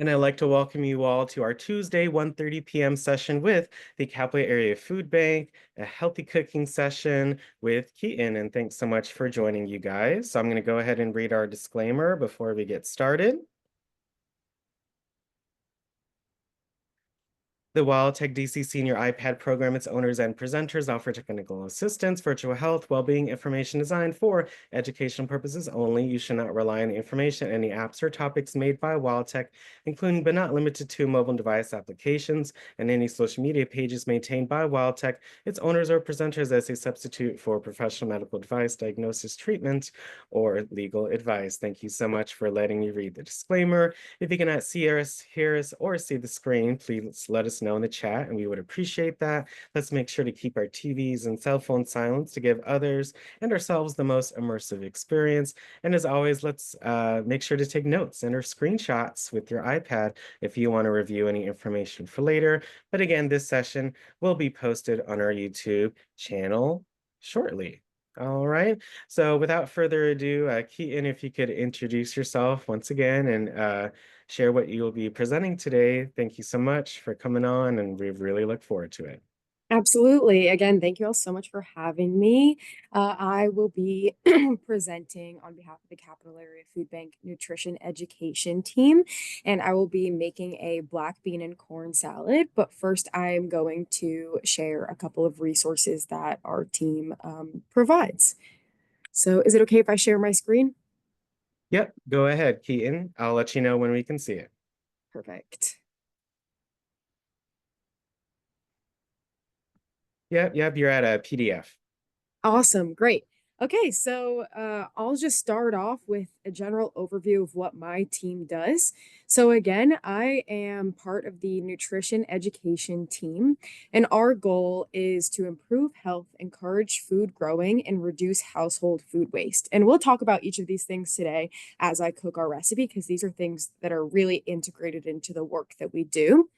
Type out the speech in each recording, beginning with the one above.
And I'd like to welcome you all to our Tuesday 1:30 p.m. session with the Capitol Area Food Bank, a healthy cooking session with Keaton. And thanks so much for joining you guys. So I'm going to go ahead and read our disclaimer before we get started. The WildTech DC Senior iPad program, its owners and presenters offer technical assistance, virtual health, well-being information designed for educational purposes only. You should not rely on the information, any apps or topics made by WildTech, including but not limited to mobile device applications and any social media pages maintained by WildTech, its owners or presenters as a substitute for professional medical advice, diagnosis, treatment, or legal advice. Thank you so much for letting me read the disclaimer. If you cannot see us, hear us, or see the screen, please let us know in the chat and we would appreciate that. Let's make sure to keep our TVs and cell phones silenced to give others and ourselves the most immersive experience. And as always, let's make sure to take notes and or screenshots with your iPad if you want to review any information for later. But again, this session will be posted on our YouTube channel shortly. All right. So without further ado, Keaton, if you could introduce yourself once again and share what you'll be presenting today. Thank you so much for coming on, and we really look forward to it. Absolutely. Again, thank you all so much for having me. I will be presenting on behalf of the Capital Area Food Bank Nutrition Education Team, and I will be making a black bean and corn salad. But first, I am going to share a couple of resources that our team provides. So, is it okay if I share my screen? Yep, go ahead, Keaton. I'll let you know when we can see it. Perfect. Yep, you're at a PDF. Awesome. Great. Okay, so I'll just start off with a general overview of what my team does. So, again, I am part of the nutrition education team, and our goal is to improve health, encourage food growing, and reduce household food waste. And we'll talk about each of these things today as I cook our recipe, because these are things that are really integrated into the work that we do.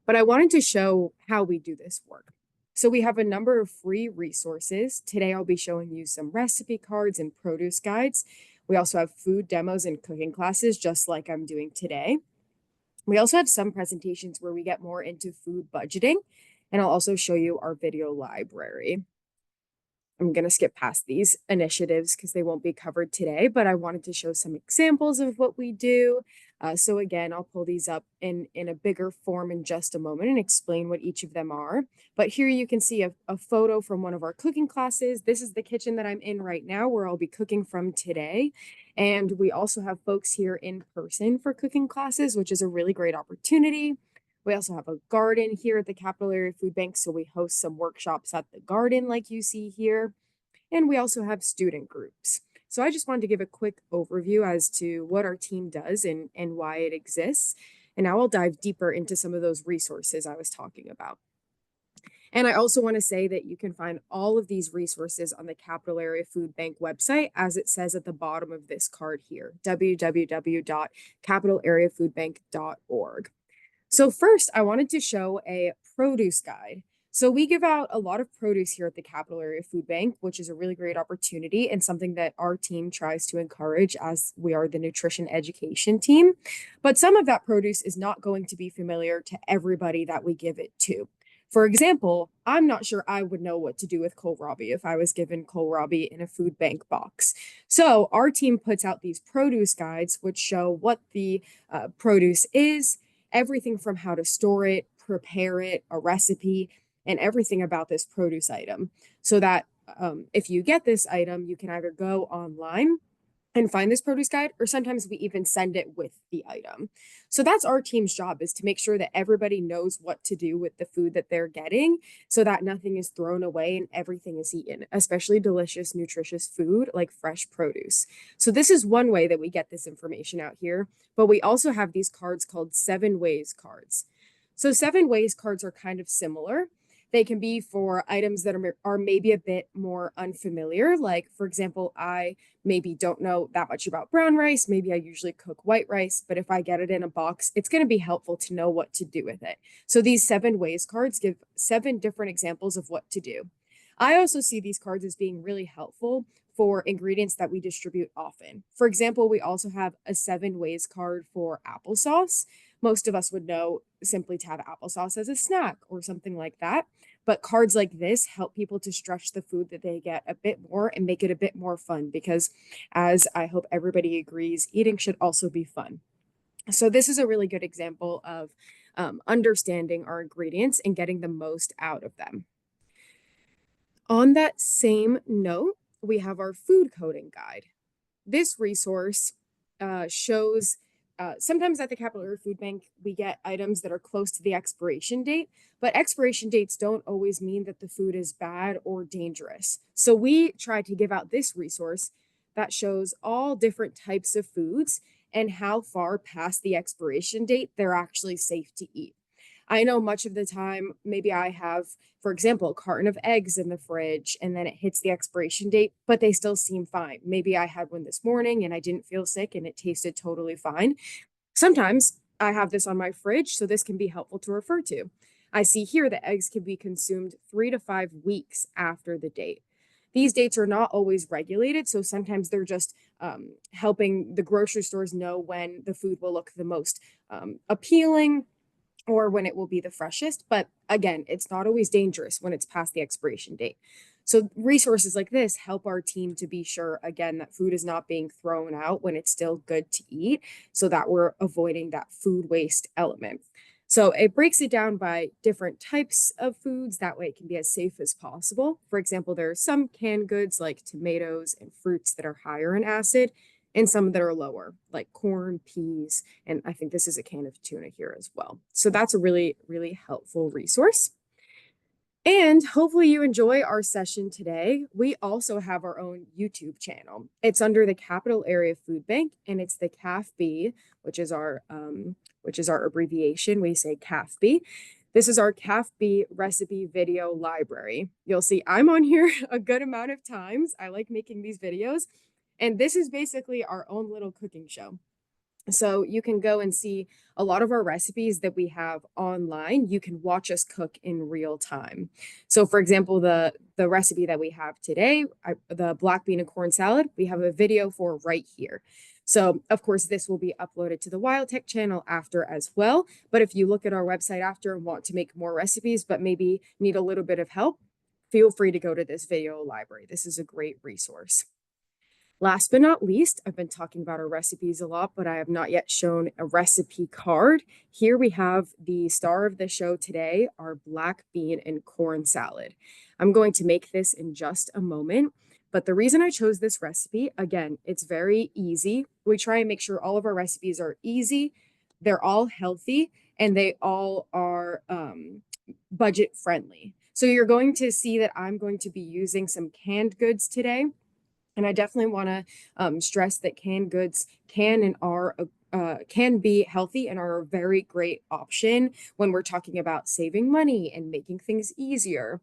But I wanted to show how we do this work. So we have a number of free resources. Today, I'll be showing you some recipe cards and produce guides. We also have food demos and cooking classes, just like I'm doing today. We also have some presentations where we get more into food budgeting, and I'll also show you our video library. I'm going to skip past these initiatives because they won't be covered today, but I wanted to show some examples of what we do. So again, I'll pull these up in a bigger form in just a moment and explain what each of them are. But here you can see a photo from one of our cooking classes. This is the kitchen that I'm in right now, where I'll be cooking from today. And we also have folks here in person for cooking classes, which is a really great opportunity. We also have a garden here at the Capital Area Food Bank, so we host some workshops at the garden like you see here. And we also have student groups. So I just wanted to give a quick overview as to what our team does and why it exists. And now I'll dive deeper into some of those resources I was talking about. And I also want to say that you can find all of these resources on the Capital Area Food Bank website, as it says at the bottom of this card here, www.capitalareafoodbank.org. So first, I wanted to show a produce guide. So we give out a lot of produce here at the Capital Area Food Bank, which is a really great opportunity and something that our team tries to encourage, as we are the nutrition education team. But some of that produce is not going to be familiar to everybody that we give it to. For example, I'm not sure I would know what to do with kohlrabi if I was given kohlrabi in a food bank box. So our team puts out these produce guides, which show what the produce is, everything from how to store it, prepare it, a recipe, and everything about this produce item. So that if you get this item, you can either go online and find this produce guide, or sometimes we even send it with the item. So that's our team's job, is to make sure that everybody knows what to do with the food that they're getting so that nothing is thrown away and everything is eaten, especially delicious, nutritious food like fresh produce. So this is one way that we get this information out here, but we also have these cards called 7 Ways cards. So 7 Ways cards are kind of similar. They can be for items that are maybe a bit more unfamiliar. Like, for example, I maybe don't know that much about brown rice. Maybe I usually cook white rice, but if I get it in a box, it's going to be helpful to know what to do with it. So these 7 Ways cards give 7 different examples of what to do. I also see these cards as being really helpful for ingredients that we distribute often. For example, we also have a 7 Ways card for applesauce. most of us would know simply to have applesauce as a snack or something like that. But cards like this help people to stretch the food that they get a bit more and make it a bit more fun because, as I hope everybody agrees, eating should also be fun. So this is a really good example of understanding our ingredients and getting the most out of them. On that same note, we have our food coding guide. This resource shows sometimes at the Capital Area Food Bank, we get items that are close to the expiration date, but expiration dates don't always mean that the food is bad or dangerous. So we try to give out this resource that shows all different types of foods and how far past the expiration date they're actually safe to eat. I know much of the time, maybe I have, for example, a carton of eggs in the fridge and then it hits the expiration date, but they still seem fine. Maybe I had one this morning and I didn't feel sick and it tasted totally fine. Sometimes I have this on my fridge, so this can be helpful to refer to. I see here that eggs can be consumed 3 to 5 weeks after the date. These dates are not always regulated, so sometimes they're just helping the grocery stores know when the food will look the most appealing or when it will be the freshest. But again, it's not always dangerous when it's past the expiration date. So resources like this help our team to be sure, again, that food is not being thrown out when it's still good to eat so that we're avoiding that food waste element. So it breaks it down by different types of foods. That way it can be as safe as possible. For example, there are some canned goods like tomatoes and fruits that are higher in acid and some that are lower, like corn, peas, and I think this is a can of tuna here as well. So that's a really, really helpful resource. And hopefully you enjoy our session today. We also have our own YouTube channel. It's under the Capital Area Food Bank, and it's the CAFB, which is our abbreviation. We say CAFB. This is our CAFB recipe video library. You'll see I'm on here a good amount of times. I like making these videos. And this is basically our own little cooking show. So you can go and see a lot of our recipes that we have online. You can watch us cook in real time. So for example, the recipe that we have today, the black bean and corn salad, we have a video for right here. So of course, this will be uploaded to the Wild Tech channel after as well. But if you look at our website after and want to make more recipes, but maybe need a little bit of help, feel free to go to this video library. This is a great resource. Last but not least, I've been talking about our recipes a lot, but I have not yet shown a recipe card. Here we have the star of the show today, our black bean and corn salad. I'm going to make this in just a moment, but the reason I chose this recipe, again, it's very easy. We try and make sure all of our recipes are easy, they're all healthy, and they all are budget friendly. So you're going to see that I'm going to be using some canned goods today. And I definitely want to stress that canned goods can and are can be healthy and are a very great option when we're talking about saving money and making things easier.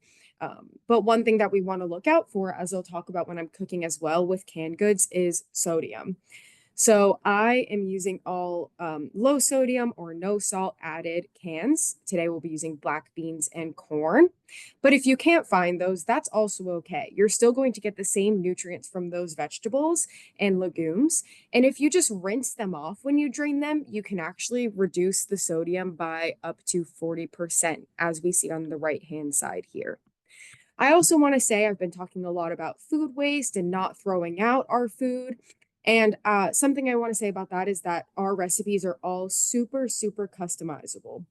But one thing that we want to look out for, as I'll talk about when I'm cooking as well with canned goods, is sodium. So I am using all low sodium or no salt added cans. Today we'll be using black beans and corn. But if you can't find those, that's also okay. You're still going to get the same nutrients from those vegetables and legumes. And if you just rinse them off when you drain them, you can actually reduce the sodium by up to 40%, as we see on the right-hand side here. I also want to say I've been talking a lot about food waste and not throwing out our food. And something I want to say about that is that our recipes are all super, super customizable.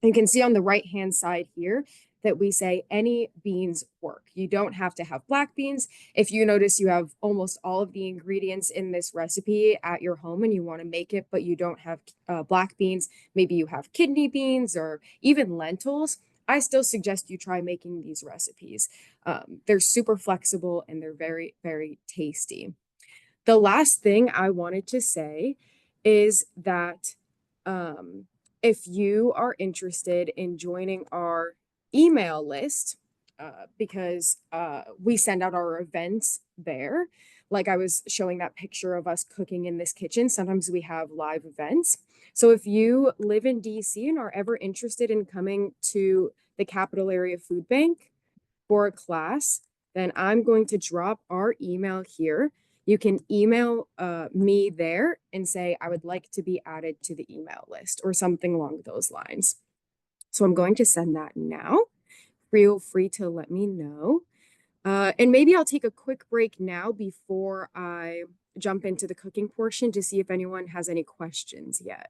You can see on the right-hand side here that we say any beans work. You don't have to have black beans. If you notice you have almost all of the ingredients in this recipe at your home and you want to make it, but you don't have black beans, maybe you have kidney beans or even lentils, I still suggest you try making these recipes. They're super flexible and they're very, very tasty. The last thing I wanted to say is that if you are interested in joining our email list, because we send out our events there, like I was showing that picture of us cooking in this kitchen, sometimes we have live events. So if you live in DC and are ever interested in coming to the Capital Area Food Bank for a class, then I'm going to drop our email here. you can email me there and say, I would like to be added to the email list or something along those lines. So I'm going to send that now. Feel free to let me know. And maybe I'll take a quick break now before I jump into the cooking portion to see if anyone has any questions yet.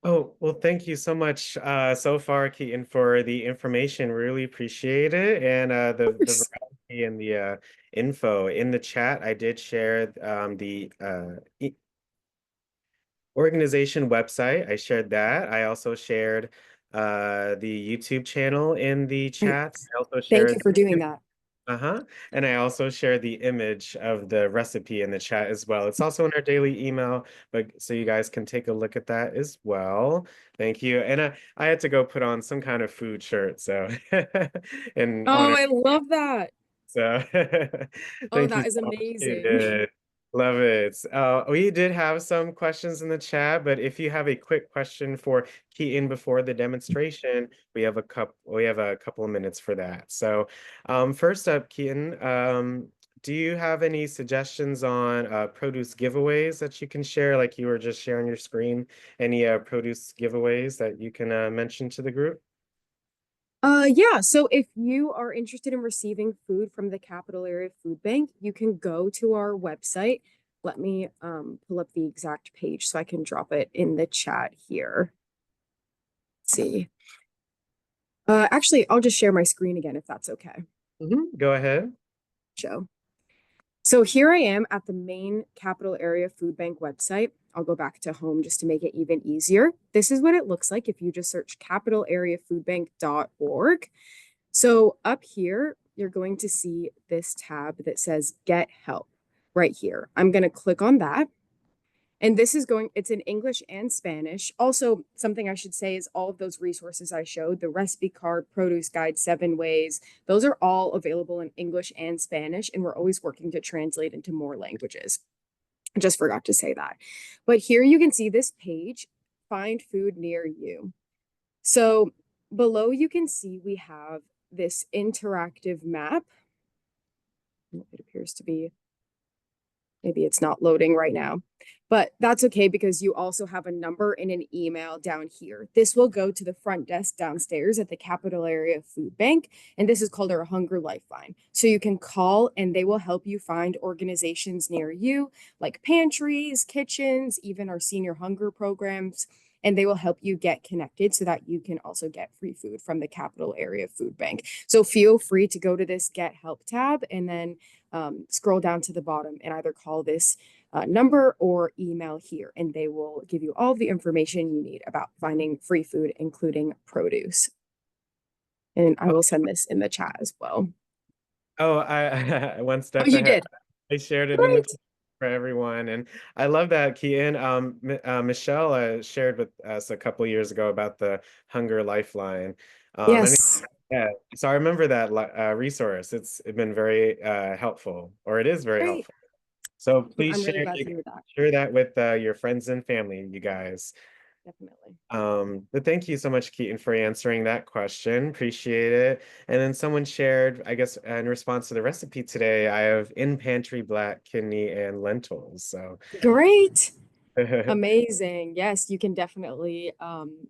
Oh, well, thank you so much so far, Keaton, for the information. Really appreciate it. And Of the course. variety and the info in the chat. I did share the organization website. I shared that. I also shared the YouTube channel in the Great. chat. I also Thank you shared for doing that. uh-huh. And I also share the image of the recipe in the chat as well. It's also in our daily email, but so you guys can take a look at that as well. Thank you. And I had to go put on some kind of food shirt, so in Oh, honor. I love that. So Oh, thank you that is so much. You amazing. did. Love it. We did have some questions in the chat, but if you have a quick question for Keaton before the demonstration, we have a couple of minutes for that. So first up, Keaton, do you have any suggestions on produce giveaways that you can share, like you were just sharing your screen? Any produce giveaways that you can mention to the group? Yeah, so if you are interested in receiving food from the Capital Area Food Bank, you can go to our website. Let me pull up the exact page so I can drop it in the chat here. Let's see. Actually, I'll just share my screen again if that's okay, Go ahead. Joe. So here I am at the main Capital Area Food Bank website. I'll go back to home just to make it even easier. This is what it looks like if you just search capitalareafoodbank.org. So up here, you're going to see this tab that says Get Help right here. I'm going to click on that. And this is it's in English and Spanish. Also, something I should say is all of those resources I showed, the recipe card, produce guide, 7 ways, those are all available in English and Spanish. And we're always working to translate into more languages. I just forgot to say that. But here you can see this page, find food near you. So below you can see we have this interactive map. It appears to be, maybe it's not loading right now, but that's okay because you also have a number and an email down here. This will go to the front desk downstairs at the Capital Area Food Bank, and this is called our Hunger Lifeline. So you can call and they will help you find organizations near you, like pantries, kitchens, even our senior hunger programs, and they will help you get connected so that you can also get free food from the Capital Area Food Bank. So feel free to go to this Get Help tab and then scroll down to the bottom and either call this number or email here, and they will give you all the information you need about finding free food, including produce. And I will send this in the chat as well. Oh, I one Oh, step you ahead. did. I shared it in the Great. chat for everyone, and I love that, Keaton. Michelle shared with us a couple years ago about the Hunger Lifeline. And Yes. yeah, so I remember that resource. It's been very helpful, or it is very Great. helpful. So please I'm really glad to hear that. share that with your friends and family, you guys. Definitely. But thank you so much, Keaton, for answering that question. Appreciate it. And then someone shared, I guess, in response to the recipe today, I have in pantry black kidney and lentils. So Great. Amazing. Yes, you can definitely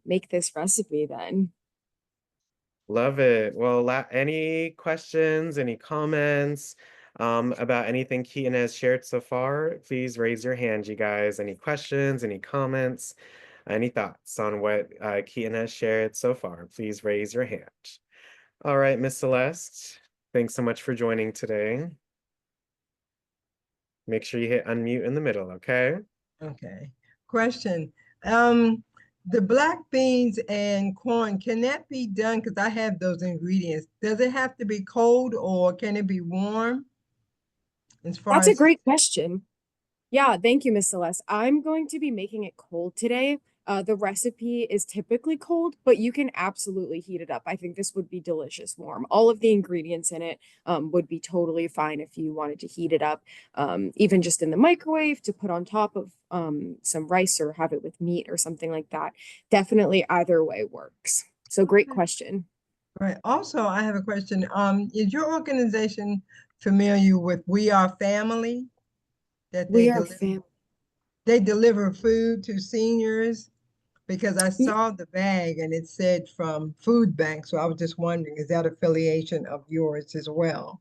make this recipe then. love it. Well, any questions, any comments about anything Keaton has shared so far? Please raise your hand, you guys. Any questions, any comments? Any thoughts on what Keaton has shared so far? Please raise your hand. All right, Miss Celeste, thanks so much for joining today. Make sure you hit unmute in the middle, okay? Okay. Question. The black beans and corn, can that be done? Because I have those ingredients. Does it have to be cold or can it be warm? As far That's a as great question. Yeah, thank you, Miss Celeste. I'm going to be making it cold today. The recipe is typically cold, but you can absolutely heat it up. I think this would be delicious warm. All of the ingredients in it would be totally fine if you wanted to heat it up, even just in the microwave to put on top of some rice or have it with meat or something like that. Definitely either way works. So great Okay. question. Right. Also, I have a question. Is your organization familiar with We Are Family? that We are family. they deliver food to seniors? Because I saw the bag and it said from Food Bank, so I was just wondering, is that affiliation of yours as well?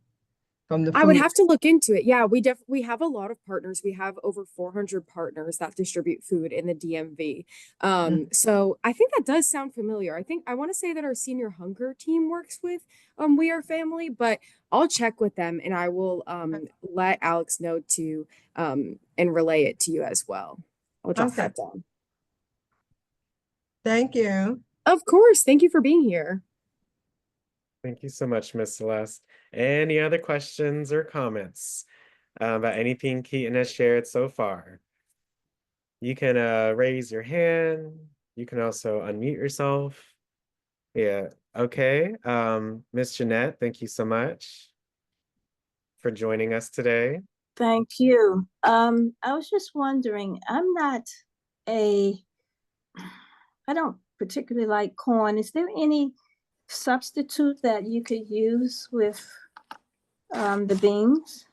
From the I would food? have to look into it. Yeah, we have a lot of partners. We have over 400 partners that distribute food in the DMV. Mm. So I think that does sound familiar. I think I want to say that our senior hunger team works with We Are Family, but I'll check with them and I will let Alex know to and relay it to you as well. I'll jot Okay, that down. thank you. Of course. Thank you for being here. Thank you so much, Miss Celeste. Any other questions or comments about anything Keaton has shared so far? You can raise your hand. You can also unmute yourself. Yeah, okay. Miss Jeanette, thank you so much for joining us today. Thank you. I was just wondering, I don't particularly like corn. Is there any substitute that you could use with the beans?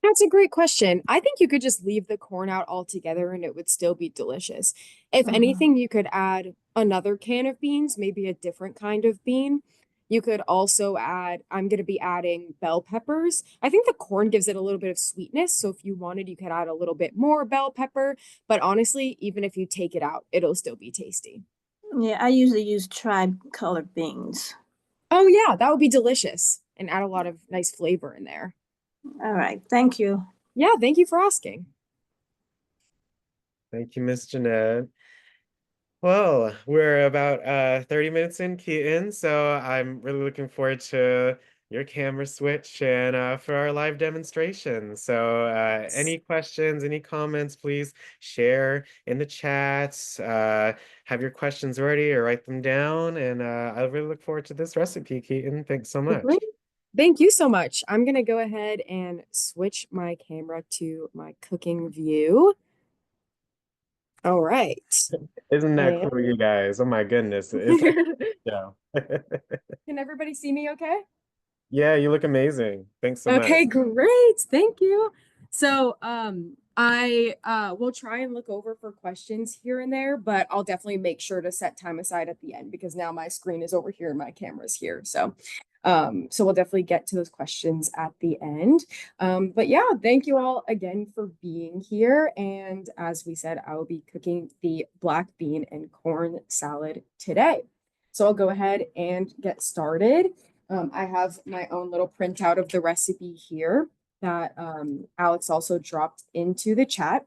That's a great question. I think you could just leave the corn out altogether and it would still be delicious. If Mhm. anything, you could add another can of beans, maybe a different kind of bean. You could also I'm going to be adding bell peppers. I think the corn gives it a little bit of sweetness. So if you wanted, you could add a little bit more bell pepper. But honestly, even if you take it out, it'll still be tasty. Yeah, I usually use tri-colored beans. Oh, yeah, that would be delicious and add a lot of nice flavor in there. All right, thank you. Yeah, thank you for asking. Thank you, Miss Jeanette. Well, we're about 30 minutes in, Keaton, so I'm really looking forward to your camera switch and for our live demonstration. So any questions, any comments, please share in the chat. Have your questions ready or write them down. And I really look forward to this recipe, Keaton. Thanks so much. Great. Thank you so much. I'm gonna go ahead and switch my camera to my cooking view. All right. Isn't that And cool, you guys? Oh my goodness. It's like, yeah. can everybody see me okay? Yeah, you look amazing. Thanks so much. Okay, great. Thank you. So, I will try and look over for questions here and there, but I'll definitely make sure to set time aside at the end because now my screen is over here and my camera's here. So we'll definitely get to those questions at the end. But yeah, thank you all again for being here. And as we said, I will be cooking the black bean and corn salad today. So I'll go ahead and get started. I have my own little printout of the recipe here that Alex also dropped into the chat.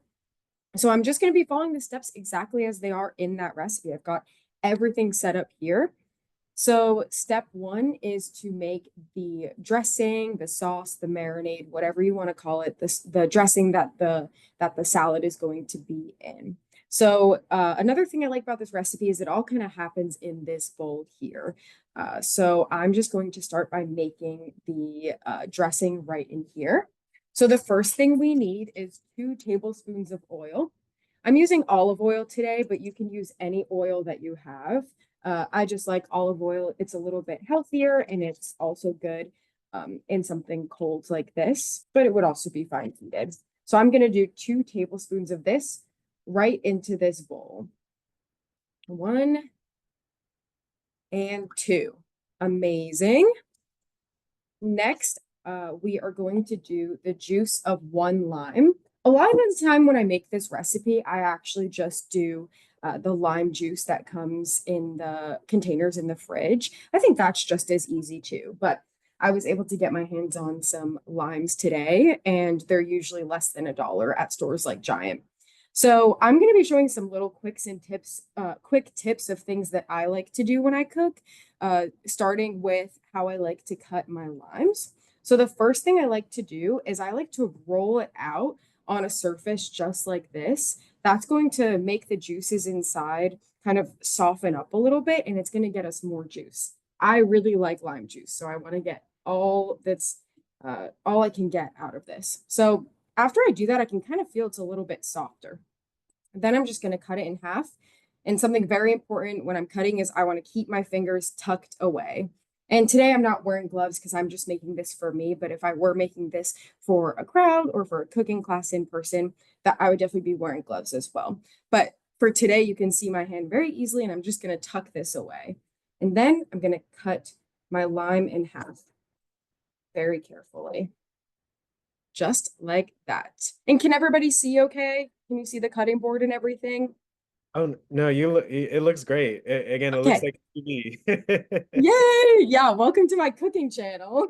So I'm just going to be following the steps exactly as they are in that recipe. I've got everything set up here. So step one is to make the dressing, the sauce, the marinade, whatever you want to call it, the dressing that the salad is going to be in. So another thing I like about this recipe is it all kind of happens in this bowl here. So I'm just going to start by making the dressing right in here. So the first thing we need is 2 tablespoons of oil. I'm using olive oil today, but you can use any oil that you have. I just like olive oil. It's a little bit healthier and it's also good in something cold like this, but it would also be fine heated. So I'm going to do 2 tablespoons of this right into this bowl. 1 and 2. Amazing. Next, we are going to do the juice of 1 lime. A lot of the time when I make this recipe, I actually just do the lime juice that comes in the containers in the fridge. I think that's just as easy too, but I was able to get my hands on some limes today, and they're usually less than $1 at stores like Giant. So I'm going to be showing some little quick tips of things that I like to do when I cook, starting with how I like to cut my limes. So the first thing I like to do is I like to roll it out on a surface just like this. That's going to make the juices inside kind of soften up a little bit, and it's going to get us more juice. I really like lime juice, so I want to get all I can get out of this. So after I do that, I can kind of feel it's a little bit softer. Then I'm just going to cut it in half. And something very important when I'm cutting is I want to keep my fingers tucked away. And today I'm not wearing gloves because I'm just making this for me. But if I were making this for a crowd or for a cooking class in person, that I would definitely be wearing gloves as well. But for today, you can see my hand very easily, and I'm just going to tuck this away. And then I'm going to cut my lime in half very carefully, just like that. And can everybody see okay? Can you see the cutting board and everything? Oh no, you look. It looks great. Again, it looks Okay. like TV. Yay! Yeah, welcome to my cooking channel.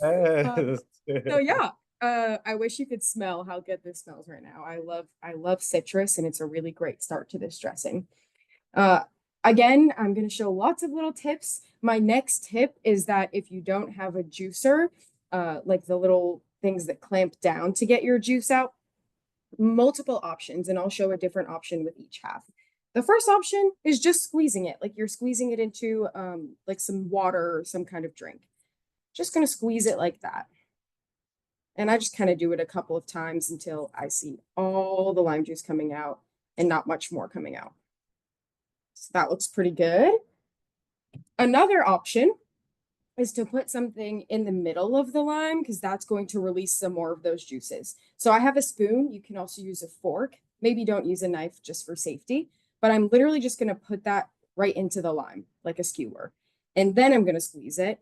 Um, Yes. so yeah, I wish you could smell how good this smells right now. I love citrus, and it's a really great start to this dressing. Uh, again, I'm going to show lots of little tips. My next tip is that if you don't have a juicer, like the little things that clamp down to get your juice out, multiple options, and I'll show a different option with each half. The first option is just squeezing it, like you're squeezing it into like some water or some kind of drink. Just going to squeeze it like that. And I just kind of do it a couple of times until I see all the lime juice coming out and not much more coming out. So that looks pretty good. Another option is to put something in the middle of the lime because that's going to release some more of those juices. So I have a spoon. You can also use a fork. Maybe don't use a knife just for safety, but I'm literally just going to put that right into the lime like a skewer. And then I'm going to squeeze it.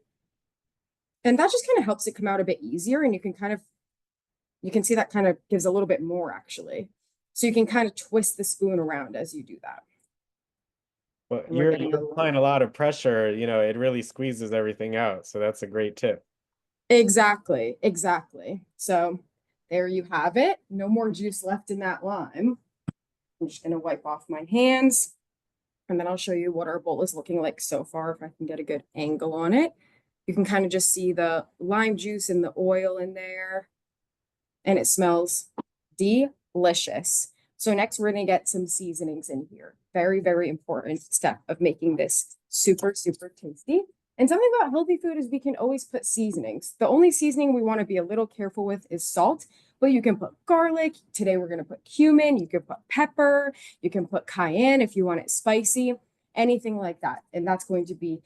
And that just kind of helps it come out a bit easier. And you can see that kind of gives a little bit more actually. So you can kind of twist the spoon around as you do that. Well, And we're getting you're applying a lot of pressure, it really squeezes everything out. So that's a great tip. Exactly, exactly. So there you have it. No more juice left in that lime. I'm just going to wipe off my hands, and then I'll show you what our bowl is looking like so far if I can get a good angle on it. You can kind of just see the lime juice and the oil in there, and it smells delicious. So next we're going to get some seasonings in here. Very, very important step of making this super, super tasty. And something about healthy food is we can always put seasonings. The only seasoning we want to be a little careful with is salt, but you can put garlic. Today we're going to put cumin. You can put pepper. You can put cayenne if you want it spicy, anything like that. And that's going to be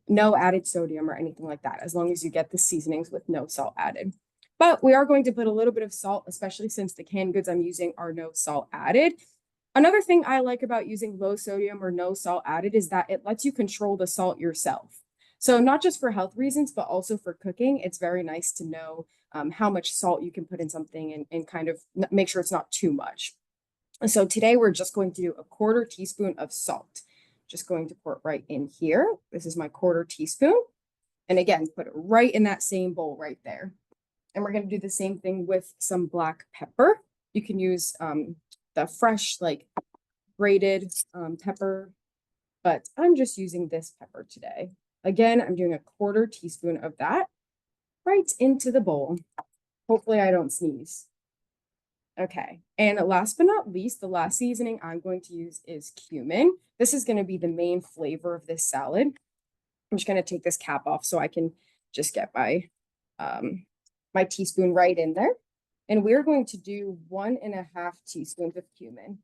no added sodium or anything like that, as long as you get the seasonings with no salt added. But we are going to put a little bit of salt, especially since the canned goods I'm using are no salt added. Another thing I like about using low sodium or no salt added is that it lets you control the salt yourself. So not just for health reasons, but also for cooking, it's very nice to know how much salt you can put in something and kind of make sure it's not too much. So today we're just going to do a 1/4 teaspoon of salt. Just going to pour it right in here. This is my 1/4 teaspoon. And again, put it right in that same bowl right there. And we're going to do the same thing with some black pepper. You can use the fresh, like grated pepper, but I'm just using this pepper today. Again, I'm doing a 1/4 teaspoon of that right into the bowl. Hopefully I don't sneeze. Okay, and last but not least, the last seasoning I'm going to use is cumin. This is going to be the main flavor of this salad. I'm just going to take this cap off so I can just get my teaspoon right in there. And we're going to do 1.5 teaspoons of cumin.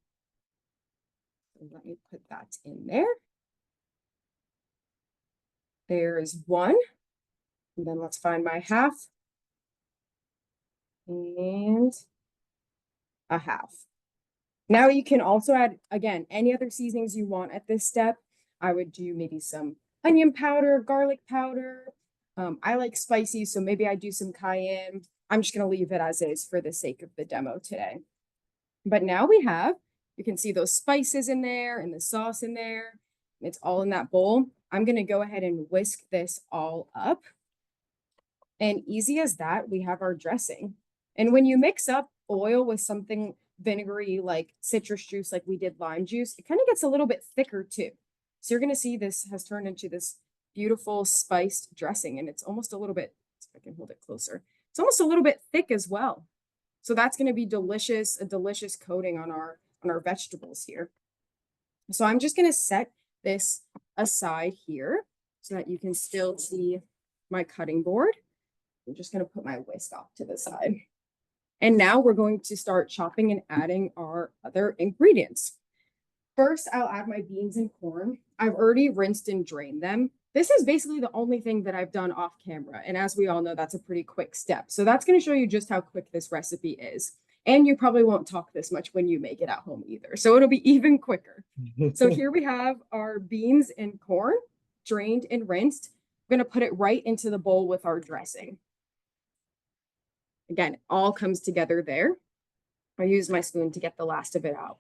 So let me put that in there. There's 1. And then let's find my half. And a half. Now you can also add, again, any other seasonings you want at this step. I would do maybe some onion powder, garlic powder. I like spicy, so maybe I do some cayenne. I'm just going to leave it as is for the sake of the demo today. But now you can see those spices in there and the sauce in there. It's all in that bowl. I'm going to go ahead and whisk this all up. And easy as that, we have our dressing. And when you mix up oil with something vinegary like citrus juice, like we did lime juice, it kind of gets a little bit thicker too. So you're going to see this has turned into this beautiful spiced dressing, and it's almost a little bit, if I can hold it closer, it's almost a little bit thick as well. So that's going to be delicious, a delicious coating on our vegetables here. So I'm just going to set this aside here so that you can still see my cutting board. I'm just going to put my whisk off to the side. And now we're going to start chopping and adding our other ingredients. First, I'll add my beans and corn. I've already rinsed and drained them. this is basically the only thing that I've done off camera. And as we all know, that's a pretty quick step. So that's going to show you just how quick this recipe is. And you probably won't talk this much when you make it at home either. So it'll be even quicker. So here we have our beans and corn drained and rinsed. I'm going to put it right into the bowl with our dressing. Again, it all comes together there. I use my spoon to get the last of it out.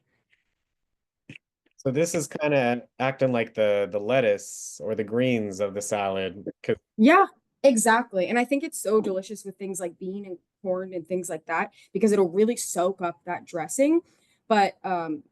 So this is kind of acting like the lettuce or the greens of the salad. Yeah, exactly. And I think it's so delicious with things like bean and corn and things like that because it'll really soak up that dressing, but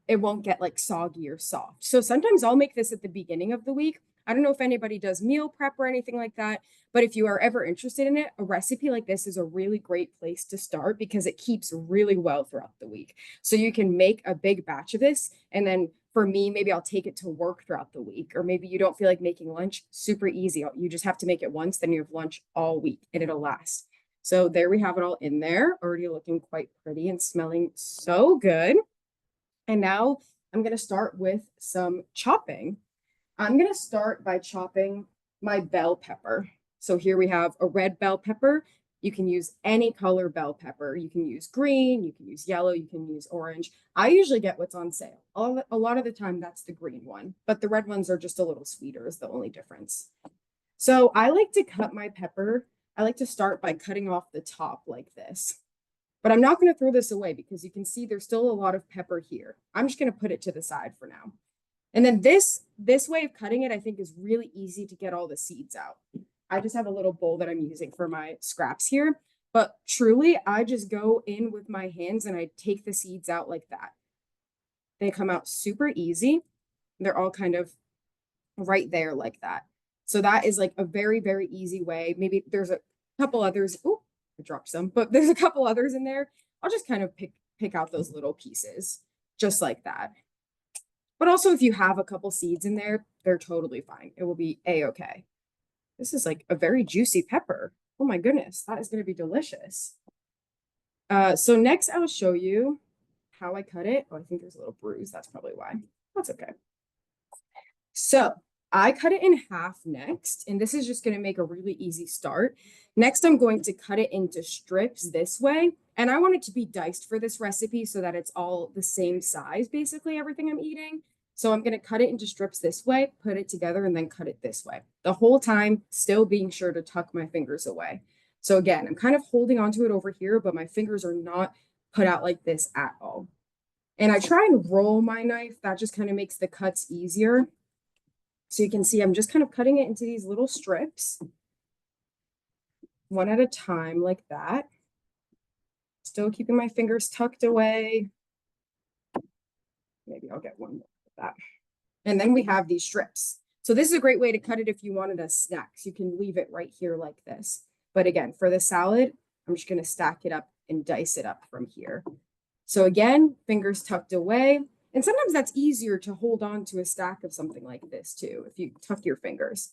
it won't get like soggy or soft. So sometimes I'll make this at the beginning of the week. I don't know if anybody does meal prep or anything like that, but if you are ever interested in it, a recipe like this is a really great place to start because it keeps really well throughout the week. So you can make a big batch of this, and then for me, maybe I'll take it to work throughout the week, or maybe you don't feel like making lunch. Super easy. You just have to make it once, then you have lunch all week and it'll last. So there we have it all in there, already looking quite pretty and smelling so good. And now I'm going to start with some chopping. I'm going to start by chopping my bell pepper. So here we have a red bell pepper. You can use any color bell pepper. You can use green, you can use yellow, you can use orange. I usually get what's on sale. A lot of the time that's the green one, but the red ones are just a little sweeter is the only difference. So I like to cut my pepper. I like to start by cutting off the top like this. But I'm not going to throw this away because you can see there's still a lot of pepper here. I'm just going to put it to the side for now. And then this way of cutting it, I think is really easy to get all the seeds out. I just have a little bowl that I'm using for my scraps here, but truly I just go in with my hands and I take the seeds out like that. They come out super easy. They're all kind of right there like that. So that is like a very, very easy way. Maybe there's a couple others. Oh, I dropped some, but there's a couple others in there. I'll just kind of pick out those little pieces just like that. But also if you have a couple seeds in there, they're totally fine. It will be a-okay. This is like a very juicy pepper. Oh my goodness, that is going to be delicious. So next I will show you how I cut it. Oh, I think there's a little bruise. That's probably why. That's okay. So I cut it in half next, and this is just going to make a really easy start. Next, I'm going to cut it into strips this way. And I want it to be diced for this recipe so that it's all the same size, basically everything I'm eating. So I'm going to cut it into strips this way, put it together, and then cut it this way. The whole time, still being sure to tuck my fingers away. So again, I'm kind of holding onto it over here, but my fingers are not put out like this at all. And I try and roll my knife. That just kind of makes the cuts easier. So you can see I'm just kind of cutting it into these little strips, one at a time like that. Still keeping my fingers tucked away. Maybe I'll get one more of that. And then we have these strips. So this is a great way to cut it if you wanted a snack. So you can leave it right here like this. But again, for the salad, I'm just going to stack it up and dice it up from here. So again, fingers tucked away. And sometimes that's easier to hold on to a stack of something like this too, if you tuck your fingers.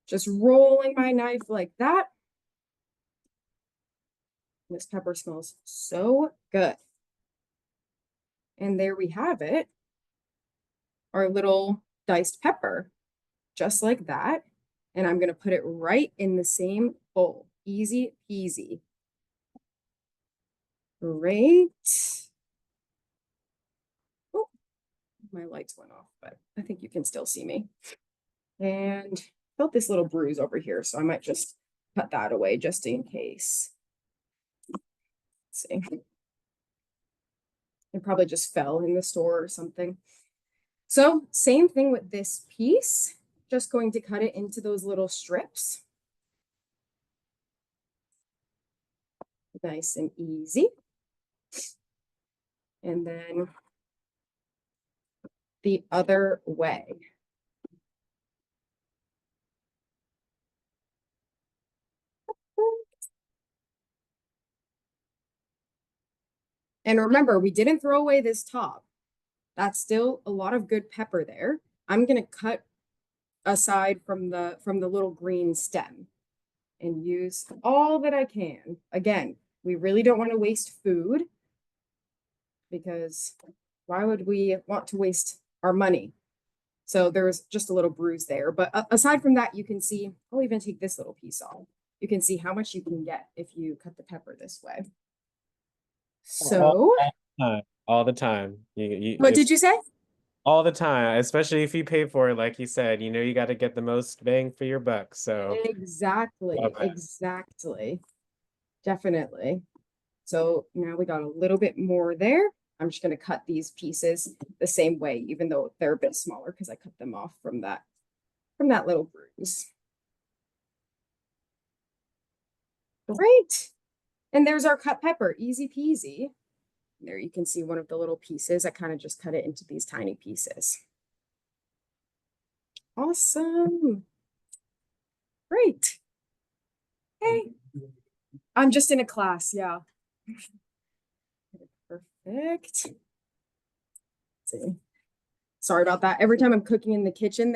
Just rolling my knife like that. This pepper smells so good. And there we have it. Our little diced pepper, just like that. And I'm going to put it right in the same bowl. Easy peasy. Great. Oh, my lights went off, but I think you can still see me. And felt this little bruise over here, so I might just cut that away just in case. Let's see. It probably just fell in the store or something. So same thing with this piece, just going to cut it into those little strips. Nice and easy. And then the other way. And remember, we didn't throw away this top. That's still a lot of good pepper there. I'm going to cut aside from the little green stem and use all that I can. Again, we really don't want to waste food because why would we want to waste our money? So there's just a little bruise there. But aside from that, you can see, I'll even take this little piece off. You can see how much you can get if you cut the pepper this way. So, All the time. what did you say? All the time, especially if you pay for it, like you said, you got to get the most bang for your buck. So Exactly, love it. exactly. Definitely. So now we got a little bit more there. I'm just going to cut these pieces the same way, even though they're a bit smaller because I cut them off from that little bruise. Great. And there's our cut pepper, easy peasy. There you can see one of the little pieces. I kind of just cut it into these tiny pieces. Awesome. Great. Hey, I'm just in a class, yeah. Perfect. See. Sorry about that. Every time I'm cooking in the kitchen,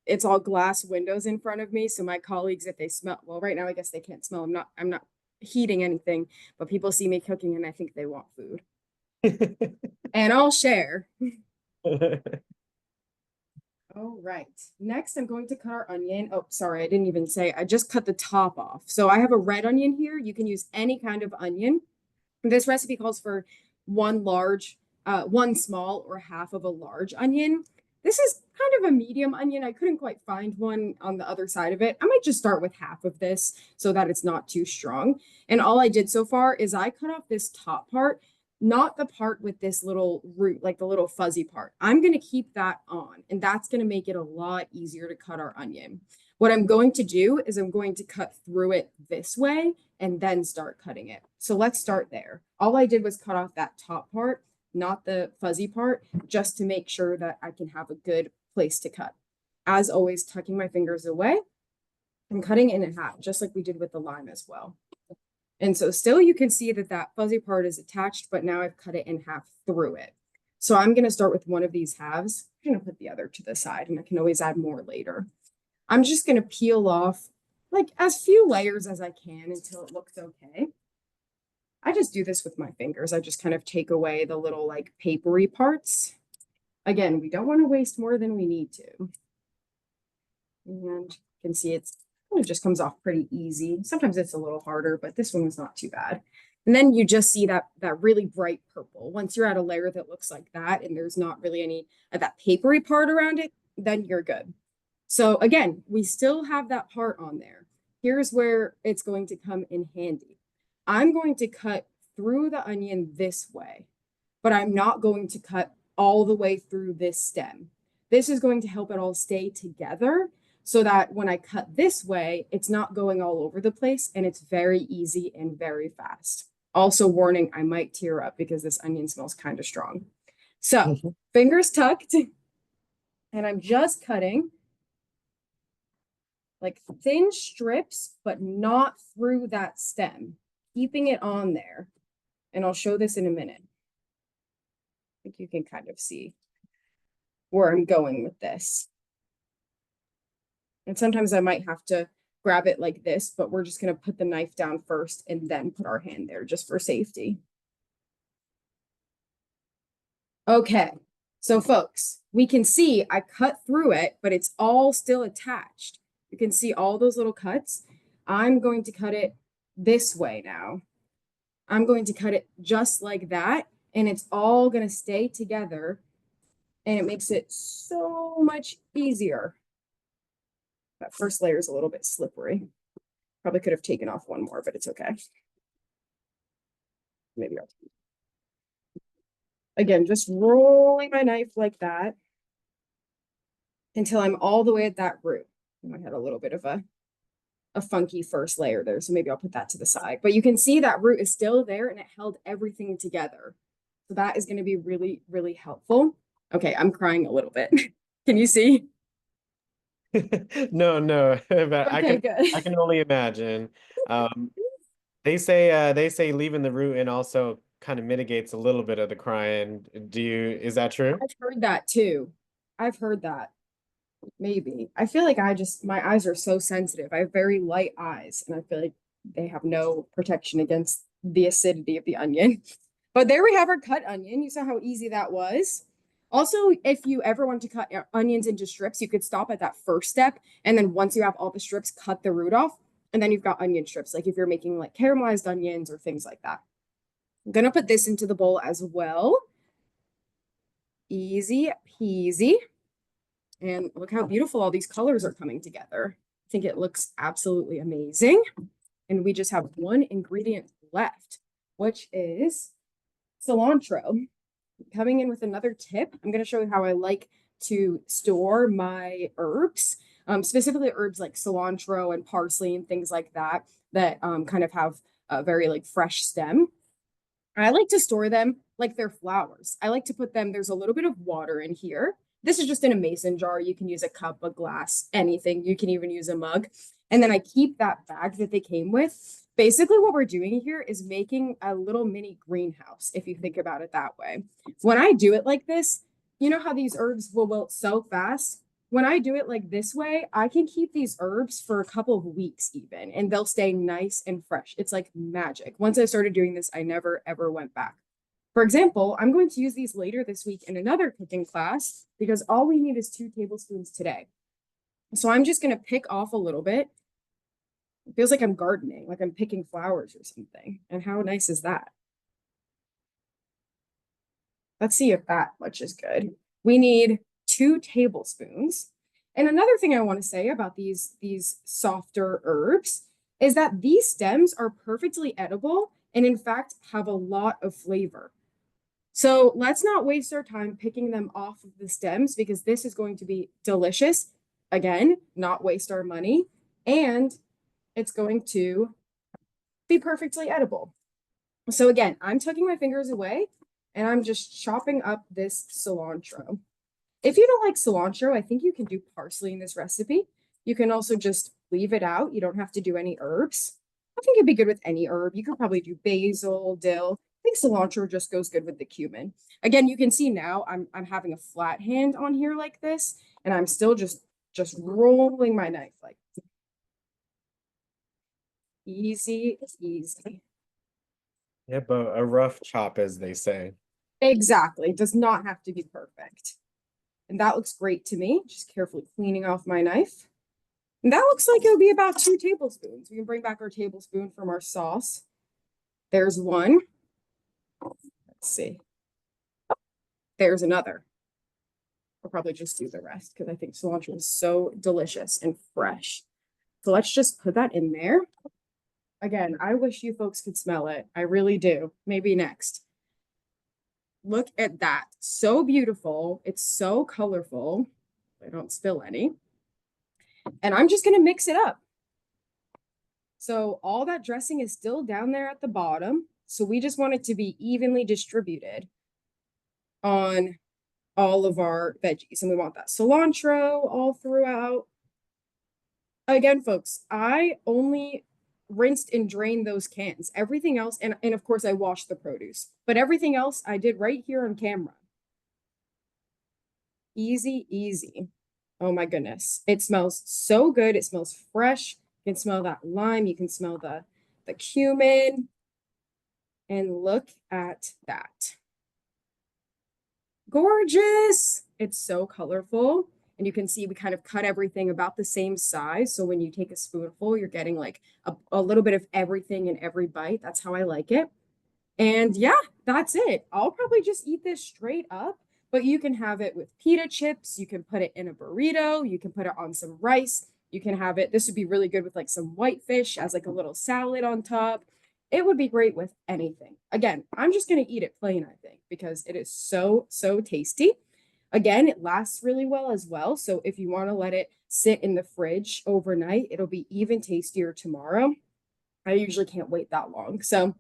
it's all glass windows in front of me. So my colleagues, if they smell, well, right now I guess they can't smell. I'm not heating anything, but people see me cooking and I think they want food. And I'll share. All right. Next, I'm going to cut our onion. Oh, sorry, I didn't even say, I just cut the top off. So I have a red onion here. You can use any kind of onion. This recipe calls for one small or half of a large onion. This is kind of a medium onion. I couldn't quite find one on the other side of it. I might just start with half of this so that it's not too strong. And all I did so far is I cut off this top part, not the part with this little root, like the little fuzzy part. I'm going to keep that on, and that's going to make it a lot easier to cut our onion. What I'm going to do is I'm going to cut through it this way and then start cutting it. So let's start there. All I did was cut off that top part, not the fuzzy part, just to make sure that I can have a good place to cut. As always, tucking my fingers away and cutting it in half, just like we did with the lime as well. And so still you can see that that fuzzy part is attached, but now I've cut it in half through it. So I'm going to start with one of these halves. I'm going to put the other to the side, and I can always add more later. I'm just going to peel off like as few layers as I can until it looks okay. I just do this with my fingers. I just kind of take away the little like papery parts. Again, we don't want to waste more than we need to. And you can see it just comes off pretty easy. Sometimes it's a little harder, but this one was not too bad. And then you just see that really bright purple. Once you're at a layer that looks like that and there's not really any of that papery part around it, then you're good. So again, we still have that part on there. Here's where it's going to come in handy. I'm going to cut through the onion this way, but I'm not going to cut all the way through this stem. This is going to help it all stay together so that when I cut this way, it's not going all over the place and it's very easy and very fast. Also warning, I might tear up because this onion smells kind of strong. So fingers tucked, and I'm just cutting like thin strips, but not through that stem, keeping it on there. And I'll show this in a minute. I think you can kind of see where I'm going with this. And sometimes I might have to grab it like this, but we're just going to put the knife down first and then put our hand there just for safety. Okay, so folks, we can see I cut through it, but it's all still attached. You can see all those little cuts. I'm going to cut it this way now. I'm going to cut it just like that, and it's all going to stay together, and it makes it so much easier. That first layer is a little bit slippery. Probably could have taken off one more, but it's okay. Maybe I'll. Again, just rolling my knife like that until I'm all the way at that root. I had a little bit of a funky first layer there, so maybe I'll put that to the side. But you can see that root is still there and it held everything together. So that is going to be really, really helpful. Okay, I'm crying a little bit. Can you see? No, but Okay, good. I can only imagine. They say leaving the root and also kind of mitigates a little bit of the crying. Is that true? I've heard that too. I've heard that. Maybe. I feel like my eyes are so sensitive. I have very light eyes, and I feel like they have no protection against the acidity of the onion. But there we have our cut onion. You saw how easy that was. Also, if you ever want to cut onions into strips, you could stop at that first step. And then once you have all the strips, cut the root off. And then you've got onion strips, like if you're making like caramelized onions or things like that. I'm gonna put this into the bowl as well. Easy peasy. And look how beautiful all these colors are coming together. I think it looks absolutely amazing. And we just have one ingredient left, which is cilantro. Coming in with another tip, I'm going to show you how I like to store my herbs, specifically herbs like cilantro and parsley and things like that, that kind of have a very like fresh stem. I like to store them like they're flowers. I like to put them, there's a little bit of water in here. This is just in a mason jar. You can use a cup, a glass, anything. You can even use a mug. And then I keep that bag that they came with. Basically, what we're doing here is making a little mini greenhouse, if you think about it that way. When I do it like this, you know how these herbs will wilt so fast? When I do it like this way, I can keep these herbs for a couple of weeks even, and they'll stay nice and fresh. It's like magic. Once I started doing this, I never ever went back. For example, I'm going to use these later this week in another cooking class because all we need is 2 tablespoons today. So I'm just going to pick off a little bit. It feels like I'm gardening, like I'm picking flowers or something. And how nice is that? Let's see if that much is good. We need 2 tablespoons. And another thing I want to say about these softer herbs is that these stems are perfectly edible and in fact have a lot of flavor. So let's not waste our time picking them off of the stems because this is going to be delicious. Again, not waste our money, and it's going to be perfectly edible. So again, I'm tucking my fingers away and I'm just chopping up this cilantro. If you don't like cilantro, I think you can do parsley in this recipe. You can also just leave it out. You don't have to do any herbs. I think it'd be good with any herb. You could probably do basil, dill. I think cilantro just goes good with the cumin. Again, you can see now I'm having a flat hand on here like this, and I'm still just rolling my knife like easy, easy. Yeah, but a rough chop, as they say. Exactly. It does not have to be perfect. And that looks great to me. Just carefully cleaning off my knife. And that looks like it'll be about 2 tablespoons. We can bring back our tablespoon from our sauce. There's one. Let's see. There's another. I'll probably just do the rest because I think cilantro is so delicious and fresh. So let's just put that in there. Again, I wish you folks could smell it. I really do. Maybe next. Look at that. So beautiful. It's so colorful. I don't spill any. And I'm just going to mix it up. So all that dressing is still down there at the bottom. So we just want it to be evenly distributed on all of our veggies. And we want that cilantro all throughout. Again, folks, I only rinsed and drained those cans. Everything else, and of course I washed the produce, but everything else I did right here on camera. Easy, easy. Oh my goodness. It smells so good. It smells fresh. You can smell that lime. You can smell the cumin. And look at that. Gorgeous. It's so colorful. And you can see we kind of cut everything about the same size. So when you take a spoonful, you're getting like a little bit of everything in every bite. That's how I like it. And yeah, that's it. I'll probably just eat this straight up, but you can have it with pita chips. You can put it in a burrito. You can put it on some rice. You can have it. This would be really good with like some white fish as like a little salad on top. It would be great with anything. Again, I'm just going to eat it plain, I think, because it is so, so tasty. Again, it lasts really well as well. So if you want to let it sit in the fridge overnight, it'll be even tastier tomorrow. I usually can't wait that long. So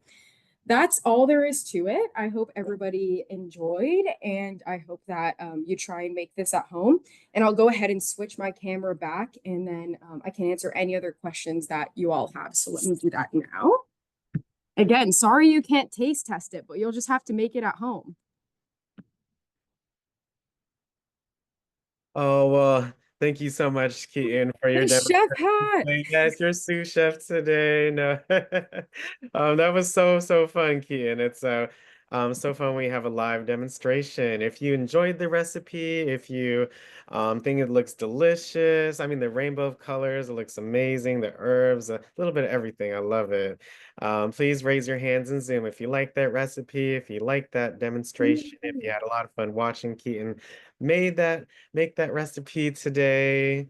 that's all there is to it. I hope everybody enjoyed, and I hope that you try and make this at home. And I'll go ahead and switch my camera back, and then I can answer any other questions that you all have. So let me do that now. Again, sorry you can't taste test it, but you'll just have to make it at home. Oh, well, thank you so much, Keaton, for your Hey, Chef Hat. Yes, your sous chef today. No, that was so fun, Keaton. It's So far we have a live demonstration. If you enjoyed the recipe, if you think it looks delicious, I mean the rainbow of colors, it looks amazing, the herbs, a little bit of everything. I love it. Please raise your hands in Zoom if you like that recipe, if you like that demonstration, if you had a lot of fun watching Keaton make that recipe today.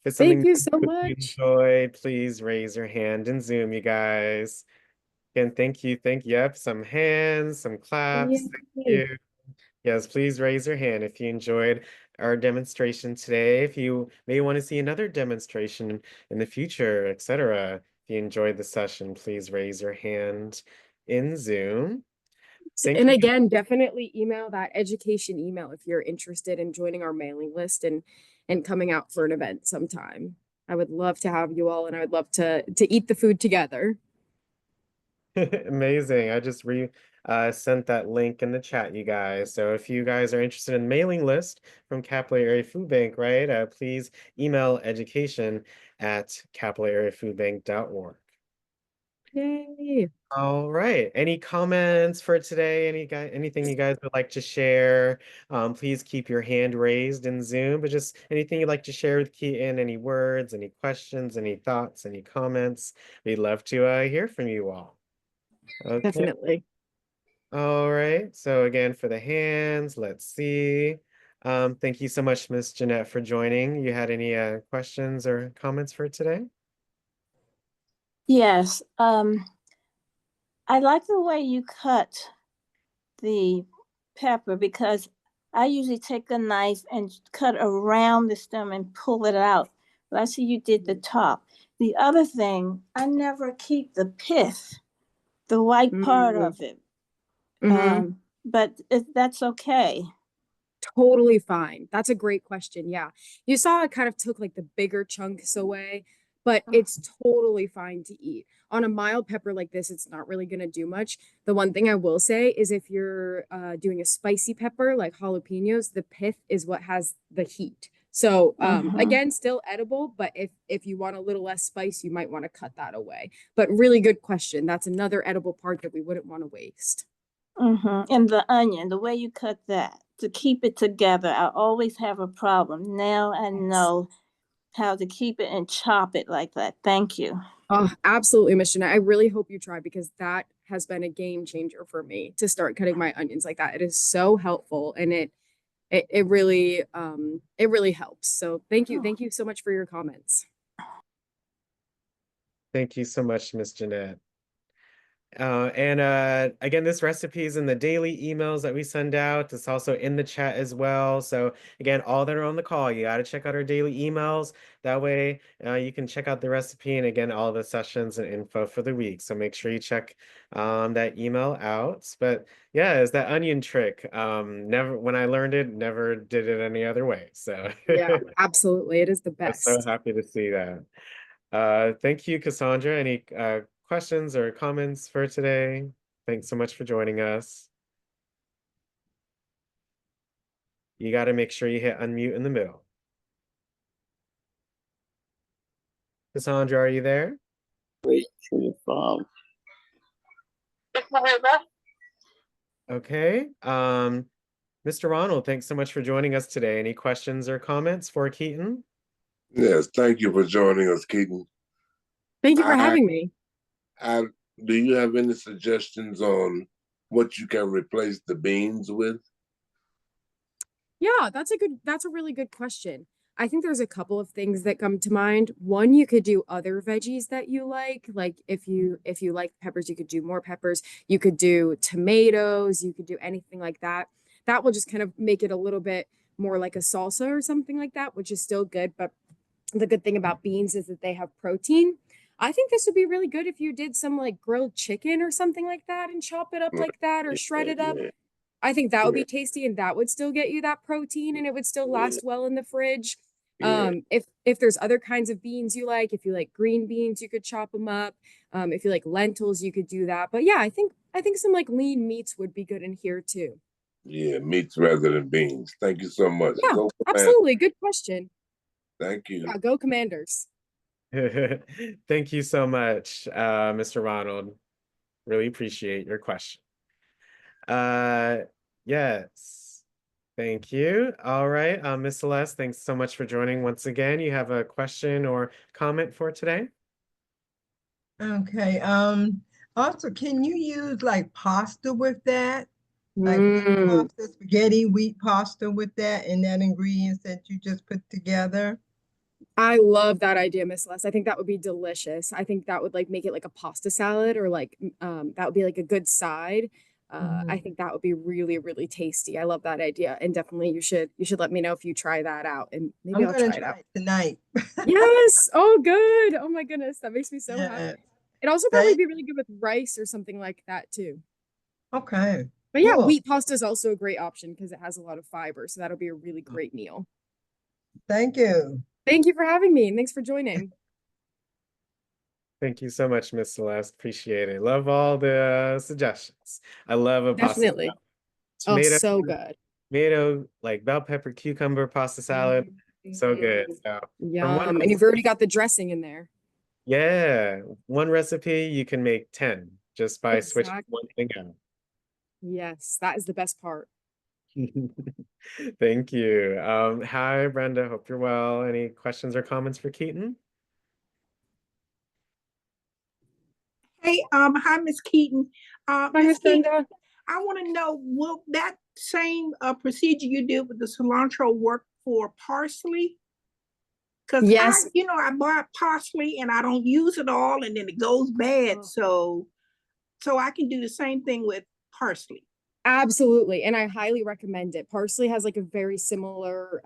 If it's something Thank you so that you much. enjoyed, please raise your hand in Zoom, you guys. Again, thank you. Yep, some hands, some claps. Thank Yay. you. Yes, please raise your hand if you enjoyed our demonstration today. If you may want to see another demonstration in the future, etc. If you enjoyed the session, please raise your hand in Zoom. Thank And you. again, definitely email that education email if you're interested in joining our mailing list and coming out for an event sometime. I would love to have you all, and I would love to eat the food together. Amazing. I just sent that link in the chat, you guys. So if you guys are interested in mailing list from Capillary Area Food Bank, right? Please email education@capillaryfoodbank.org. Yay. All right. Any comments for today? Anything you guys would like to share? Please keep your hand raised in Zoom, but just anything you'd like to share with Keaton, any words, any questions, any thoughts, any comments. We'd love to hear from you all. Okay. Definitely. All right. So again, for the hands, let's see. Thank you so much, Miss Jeanette, for joining. You had any questions or comments for today? Yes, I like the way you cut the pepper because I usually take a knife and cut around the stem and pull it out. But I see you did the top. The other thing, I never keep the pith, the white part Mm. of it. Mhm. But that's okay. Totally fine. That's a great question. Yeah. You saw I kind of took like the bigger chunks away, but it's totally fine to eat. On a mild pepper like this, it's not really going to do much. The one thing I will say is if you're doing a spicy pepper like jalapenos, the pith is what has the heat. So again, still edible, but if you want a little less spice, you might want to cut that away. But really good question. That's another edible part that we wouldn't want to waste. And the onion, the way you cut that to keep it together, I always have a problem. Now I know how to keep it and chop it like that. Thank you. Oh, absolutely, Miss Jeanette. I really hope you try because that has been a game changer for me to start cutting my onions like that. It is so helpful and it really helps. So thank you. Thank you so much for your comments. Thank you so much, Miss Jeanette. And again, this recipe is in the daily emails that we send out. It's also in the chat as well. So again, all that are on the call, you got to check out our daily emails. That way you can check out the recipe and again, all the sessions and info for the week. So make sure you check that email out. But yeah, it's that onion trick. When I learned it, never did it any other way. So Yeah, absolutely. It is the I'm so best. happy to see that. Thank you, Cassandra. Any questions or comments for today? Thanks so much for joining us. You got to make sure you hit unmute in the middle. Cassandra, are you there? Wait for your phone. Okay. Mr. Ronald, thanks so much for joining us today. Any questions or comments for Keaton? Yes, thank you for joining us, Keaton. Thank you for having me. Do you have any suggestions on what you can replace the beans with? Yeah, that's a really good question. I think there's a couple of things that come to mind. One, you could do other veggies that you like. Like if you like peppers, you could do more peppers. You could do tomatoes, you could do anything like that. That will just kind of make it a little bit more like a salsa or something like that, which is still good. But the good thing about beans is that they have protein. I think this would be really good if you did some like grilled chicken or something like that and chop it up like that or shred it up. I think that would be tasty and that would still get you that protein and it would still last well in the fridge. If there's other kinds of beans you like, if you like green beans, you could chop them up. If you like lentils, you could do that. But yeah, I think some like lean meats would be good in here too. Yeah, meats rather than beans. Thank you so much. Yeah, Go absolutely. Good question. Thank you. Yeah, go Commanders. Thank you so much, Mr. Ronald. Really appreciate your question. Yes. Thank you. All right. Miss Celeste, thanks so much for joining once again. You have a question or comment for today? Okay, also, can you use like pasta with that? Like wheat Mm, pasta, spaghetti, wheat pasta with that and that ingredients that you just put together? I love that idea, Miss Celeste. I think that would be delicious. I think that would like make it like a pasta salad or like that would be like a good side. I Mhm. think that would be really, really tasty. I love that idea. And definitely you should let me know if you try that out and maybe I'm I'll gonna try it out. try it tonight. Yes. Oh, good. Oh my goodness. That makes me so Yeah, happy. It'd also probably thank, be really good with rice or something like that too. okay, But yeah, cool. wheat pasta is also a great option because it has a lot of fiber. So that'll be a really great meal. Thank you. Thank you for having me and thanks for joining. Thank you so much, Miss Celeste. Appreciate it. Love all the suggestions. I love a pasta salad. Definitely. Oh, Tomato, so good. tomato, like bell pepper, cucumber pasta salad. So good. Mm, So from one yum. And you've already got the dressing in there. yeah, one recipe you can make 10 just by switching Exactly. one thing out. Yes, that is the best part. Thank you. Hi, Brenda. Hope you're well. Any questions or comments for Keaton? Hey, hi, Miss Keaton. Hi, Miss Miss Keaton, Brenda. I want to know, will that same procedure you did with the cilantro work for parsley? Because Yes, I bought parsley and I don't use it all, and then it goes bad. oh, So I can do the same thing with parsley. absolutely. And I highly recommend it. Parsley has like a very similar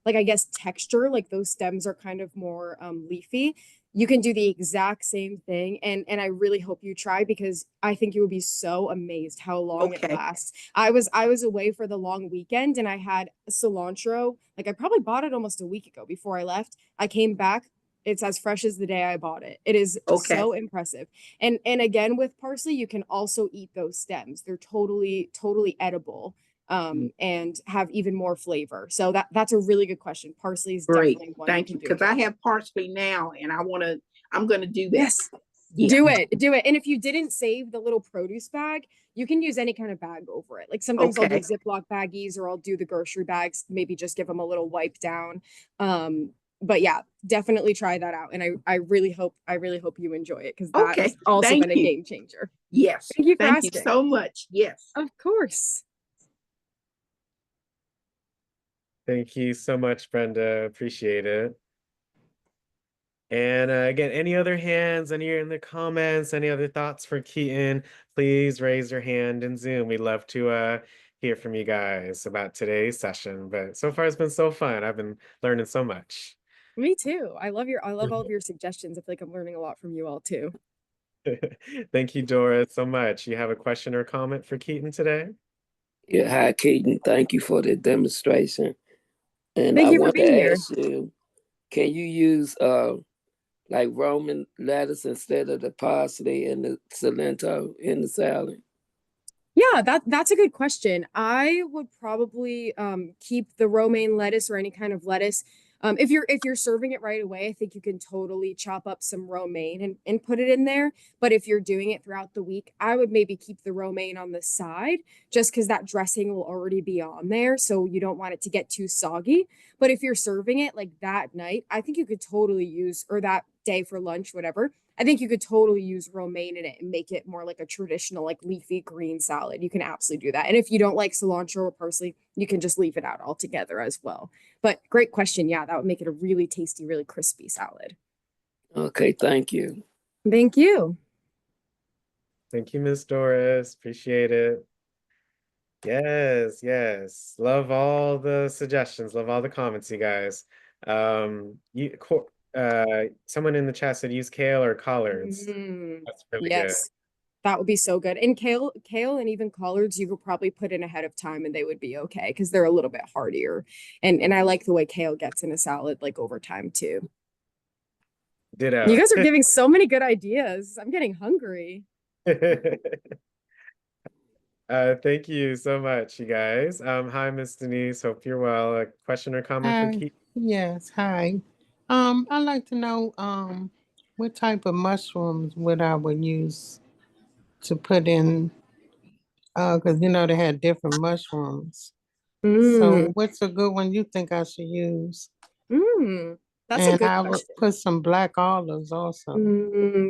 like I guess texture, like those stems are kind of more leafy. You can do the exact same thing and I really hope you try because I think you will be so amazed how long it Okay. lasts. I was away for the long weekend and I had cilantro, like I probably bought it almost a week ago before I left. I came back, it's as fresh as the day I bought it. It is Okay. so impressive. And again with parsley, you can also eat those stems. They're totally edible and have even more flavor. So that's a really good question. Parsley is Great. definitely one you Thank can you. do it Because I with. have parsley now, and I'm gonna do that. Yes. Yeah. Do it. And if you didn't save the little produce bag, you can use any kind of bag over it. Like sometimes I'll do Okay. Ziploc baggies or I'll do the grocery bags, maybe just give them a little wipe down. But yeah, definitely try that out. And I really hope you enjoy it because that has Okay. also Thank been a you. game changer. Yes. Thank you for Thank you asking. so much. Yes. Of course. Thank you so much, Brenda. Appreciate it. And again, any other hands, any in the comments, any other thoughts for Keaton, please raise your hand in Zoom. We'd love to hear from you guys about today's session. But so far it's been so fun. I've been learning so much. Me too. I love all of your suggestions. I feel like I'm learning a lot from you all too. Thank you, Dora, so much. You have a question or comment for Keaton today? Yeah, hi, Keaton. Thank you for the demonstration. And Thank I you for want being to here. ask you, can you use like Roman lettuce instead of the parsley and the cilantro in the salad? Yeah, that's a good question. I would probably keep the romaine lettuce or any kind of lettuce. If you're serving it right away, I think you can totally chop up some romaine and put it in there. But if you're doing it throughout the week, I would maybe keep the romaine on the side just because that dressing will already be on there. So you don't want it to get too soggy. But if you're serving it like that night, I think you could totally use, or that day for lunch, whatever. I think you could totally use romaine in it and make it more like a traditional, like leafy green salad. You can absolutely do that. And if you don't like cilantro or parsley, you can just leave it out altogether as well. But great question. Yeah, that would make it a really tasty, really crispy salad. Okay, thank you. Thank you. Thank you, Miss Doris. Appreciate it. Yes, yes. Love all the suggestions. Love all the comments, you guys. Someone in the chat said use kale or collards. Mm, That's really good. yes, that would be so good. And kale, and even collards, you could probably put in ahead of time, and they would be okay because they're a little bit hardier. And I like the way kale gets in a salad like over time too. You Ditto. guys are giving so many good ideas. I'm getting hungry. Thank you so much, you guys. Hi, Miss Denise. Hope you're well. A question or comment for Hi, Keith? yes, hi. I'd like to know what type of mushrooms would I would use to put in Because you know they had different mushrooms. Mm, So what's a good one you think I should use? that's a And good I would question. put some black olives also.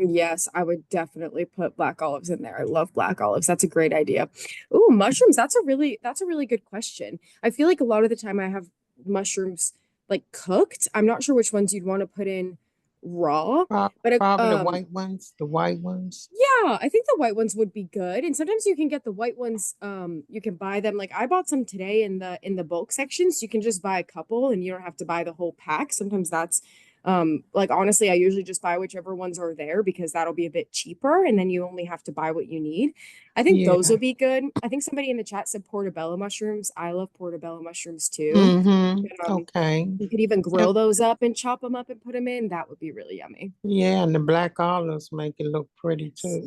Yes, I would definitely put black olives in there. I love black olives. That's a great idea. Ooh, mushrooms. That's a really good question. I feel like a lot of the time I have mushrooms like cooked. I'm not sure which ones you'd want to put in raw, but Probably the white ones. The white ones. yeah, I think the white ones would be good. And sometimes you can get the white ones, you can buy them. Like I bought some today in the bulk sections. You can just buy a couple and you don't have to buy the whole pack. Sometimes that's like honestly, I usually just buy whichever ones are there because that'll be a bit cheaper and then you only have to buy what you need. I think those Yeah. will be good. I think somebody in the chat said portobello mushrooms. I love portobello mushrooms too. Mm-hmm. Um, Okay. you could even grill those up and chop them up and put them in. That would be really yummy. Yeah, and the black olives make it look pretty too.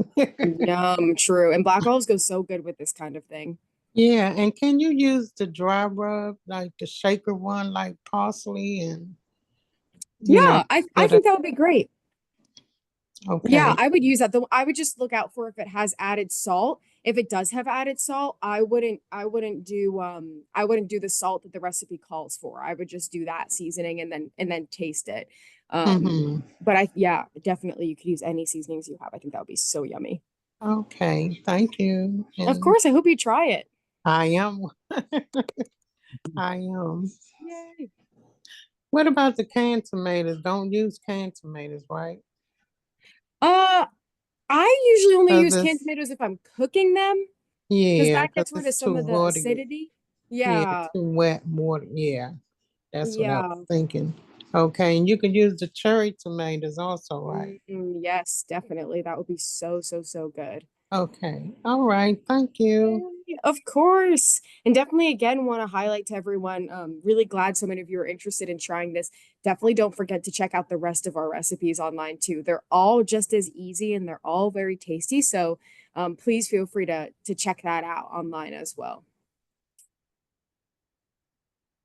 Yum, true. And black olives go so good with this kind of thing. Yeah, and can you use the dry rub, like the shaker one, like parsley and Yeah, I instead of think that would be great. Yeah, okay. I would use that. Though I would just look out for if it has added salt. If it does have added salt, I wouldn't do the salt that the recipe calls for. I would just do that seasoning and then taste it. Mm-hmm. But yeah, definitely you could use any seasonings you have. I think that would be so yummy. Okay, thank you. Of And course, I hope you try it. I am. I am. Yay. What about the canned tomatoes? Don't use canned tomatoes, right? Uh, I usually only Because use canned it's tomatoes if I'm cooking them because yeah, that because gets rid it's of some too of the watery. acidity. Yeah, Yeah, too wet water. Yeah, that's what I yeah. was thinking. Okay, and you could use the cherry tomatoes also, right? Yes, definitely. That would be so, so, so good. Okay, all right, thank you. Yay, of course. And definitely again want to highlight to everyone, really glad so many of you are interested in trying this. Definitely don't forget to check out the rest of our recipes online too. They're all just as easy and they're all very tasty. So please feel free to check that out online as well.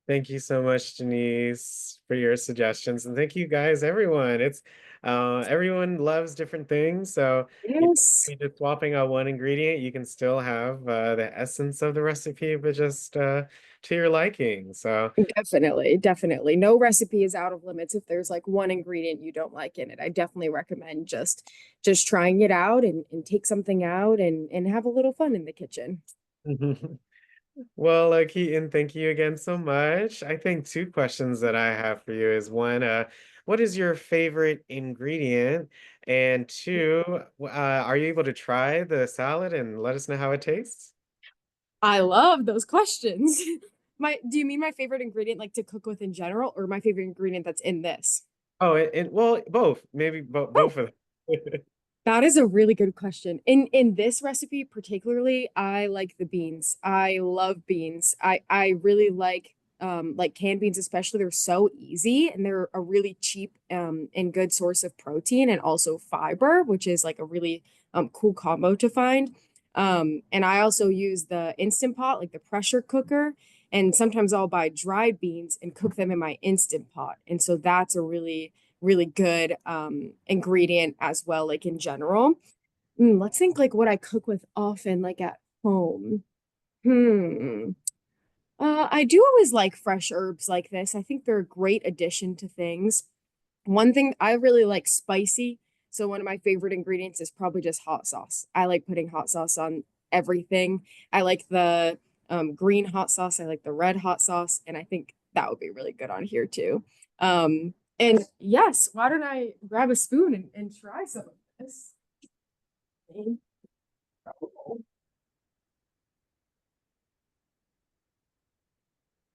Thank you so much, Denise, for your suggestions. And thank you guys, everyone. It's everyone loves different things. So Yes. you're just swapping out one ingredient, you can still have the essence of the recipe, but just to your liking. So Definitely, definitely. No recipe is out of limits if there's like one ingredient you don't like in it. I definitely recommend just trying it out and take something out and have a little fun in the kitchen. well, Keaton, thank you again so much. I think two questions that I have for you is one, what is your favorite ingredient? And two, are you able to try the salad and let us know how it tastes? I love those questions. Do you mean my favorite ingredient like to cook with in general or my favorite ingredient that's in this? Oh, well, both, maybe Oh, both of them. that is a really good question. In this recipe particularly, I like the beans. I love beans. I really like canned beans especially. They're so easy and they're a really cheap and good source of protein and also fiber, which is like a really cool combo to find. And I also use the Instant Pot, like the pressure cooker, and sometimes I'll buy dried beans and cook them in my Instant Pot. And so that's a really good ingredient as well, like in general. Let's think like what I cook with often, like at home. Hmm. I do always like fresh herbs like this. I think they're a great addition to things. One thing I really like spicy. So one of my favorite ingredients is probably just hot sauce. I like putting hot sauce on everything. I like the green hot sauce. I like the red hot sauce, and I think that would be really good on here too. And yes, why don't I grab a spoon and try some of this?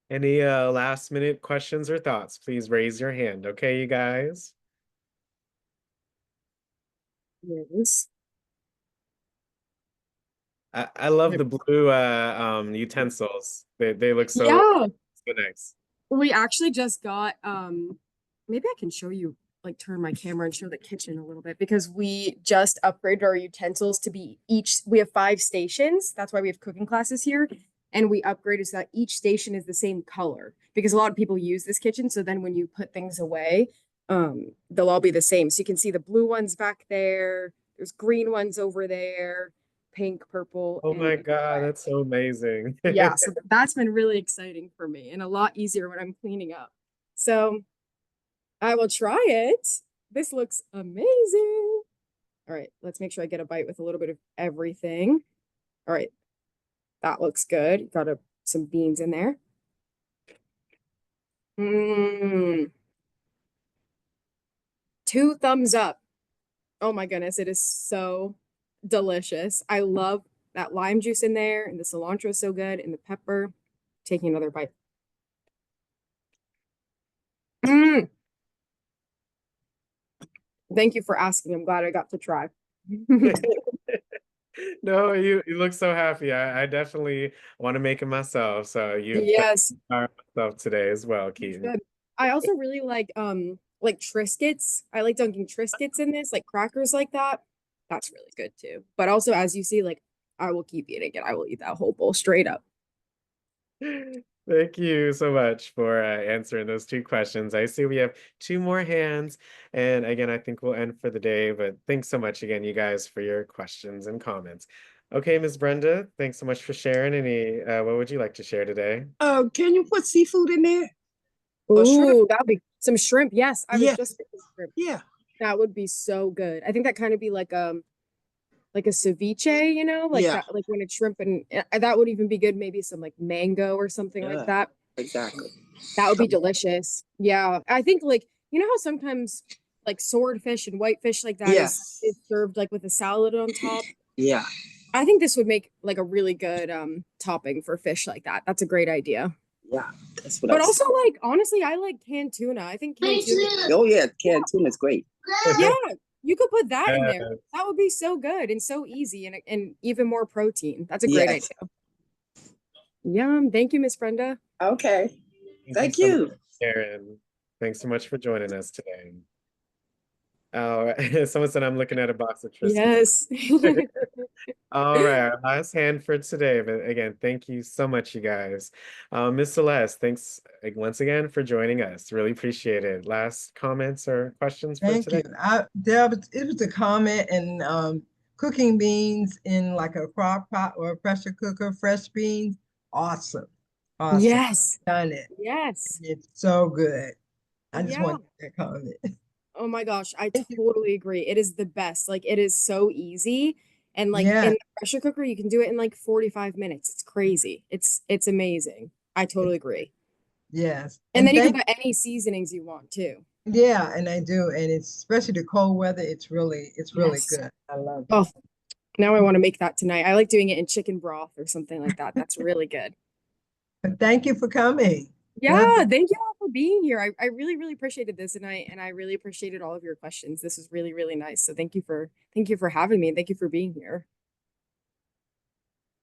Any last minute questions or thoughts? Please raise your hand. Okay, you guys. Yes. I love the blue utensils. They look Yeah, so nice. we actually just got maybe I can show you like turn my camera and show the kitchen a little bit because we just upgraded our utensils to be we have 5 stations. That's why we have cooking classes here. And we upgraded so that each station is the same color because a lot of people use this kitchen. So then when you put things away, they'll all be the same. So you can see the blue ones back there. There's green ones over there, pink, purple. Oh my and God, red. that's so amazing. Yeah, so that's been really exciting for me and a lot easier when I'm cleaning up. So I will try it. This looks amazing. All right, let's make sure I get a bite with a little bit of everything. All right, that looks good. Got some beans in there. Mmm. 2 thumbs up. Oh my goodness, it is so delicious. I love that lime juice in there, and the cilantro is so good, and the pepper. Taking another bite. Mm. Thank you for asking. I'm glad I got to try. No, you look so happy. I definitely want to make it myself. So you Yes, myself today as well, it's Keaton. good. I also really like Triscuits. I like dunking Triscuits in this, like crackers like that. That's really good too. But also, as you see, like I will keep eating it. I will eat that whole bowl straight up. Thank you so much for answering those 2 questions. I see we have 2 more hands. And again, I think we'll end for the day. But thanks so much again, you guys, for your questions and comments. Okay, Ms. Brenda, thanks so much for sharing. What would you like to share today? Can you put seafood in there? Or shrimp? Ooh, that would be some shrimp. Yes, I was Yes. just thinking shrimp. Yeah. That would be so good. I think that kind of be like a ceviche, you know, like Yeah. that, like when it's shrimp and that would even be good. Maybe some like mango or something Yeah. like that. Exactly. That would be delicious. Yeah, I think like you know how sometimes like swordfish and whitefish like that Yes. is served like with a salad on top. Yeah. I think this would make like a really good topping for fish like that. That's a great idea. Yeah. That's what But also like honestly, I like canned tuna. I think canned tuna. Oh yeah, canned tuna is great. Yeah, you could put that in there. Yes. That would be so good and so easy and even more protein. That's a great Yes. idea. Yum. Thank you, Miss Brenda. Okay. Thank so you. much, Karen. Thanks so much for joining us today. Oh, someone said I'm looking at a box of Triscuits. Yes. All right, our last hand for today. But again, thank you so much, you guys. Miss Celeste, thanks once again for joining us. Really appreciate it. Last comments or questions for Thank today? you. It was a comment and cooking beans in like a crock pot or a pressure cooker, fresh beans, awesome. Awesome. Yes. Done it. Yes. It's so good. I just Yeah. want that comment. Oh my gosh, I Thank you. totally agree. It is the best. Like it is so easy. And like Yeah. in the pressure cooker, you can do it in like 45 minutes. It's crazy. It's amazing. I totally agree. Yes. And then you can thank put any seasonings you want too. Yeah, and I do. And it's especially the cold weather, it's really Yes. good. I love it. Oh, now I want to make that tonight. I like doing it in chicken broth or something like that. That's really good. But thank you for coming. Yeah, thank you all for being here. I really, really appreciated this and I really appreciated all of your questions. This was really, really nice. So thank you for having me and thank you for being here.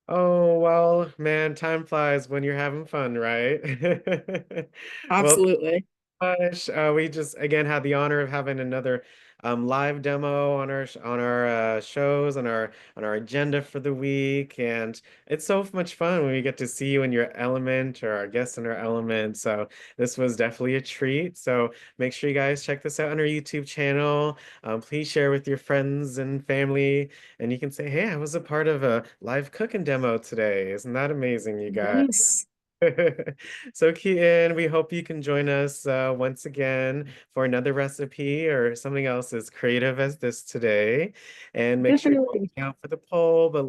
Oh, well, man, time flies when you're having fun, right? Well, Absolutely. much. We just again had the honor of having another live demo on our shows on our agenda for the week, and it's so much fun when we get to see you in your element or our guests in our element. So this was definitely a treat. So make sure you guys check this out on our YouTube channel. Please share with your friends and family, and you can say, "Hey, I was a part of a live cooking demo today. Isn't that amazing, you guys?" Nice. So, Keaton, we hope you can join us once again for another recipe or something else as creative as this today. And make sure you're Definitely. looking out for the poll. But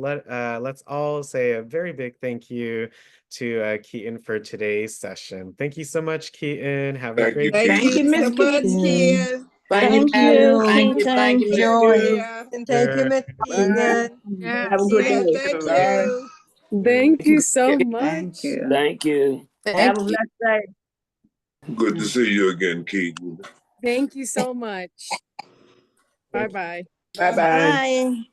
let's all say a very big thank you to Keaton for today's session. Thank you so much, Keaton. Have a Thank you, great day. Thank Keith. you so Miss much, Keaton. Ken. Thank Thank you, Thank Keaton. you, Joy. Victoria. And thank you, Sure. Miss Bye. Keegan. Yeah, Have a good yeah, day. thank Bye. you. Thank you so Thank much. you. Thank you. Have a Thank you. blessed day. Good to see you again, Keaton. Thank you so much. Bye-bye. Bye-bye. Bye.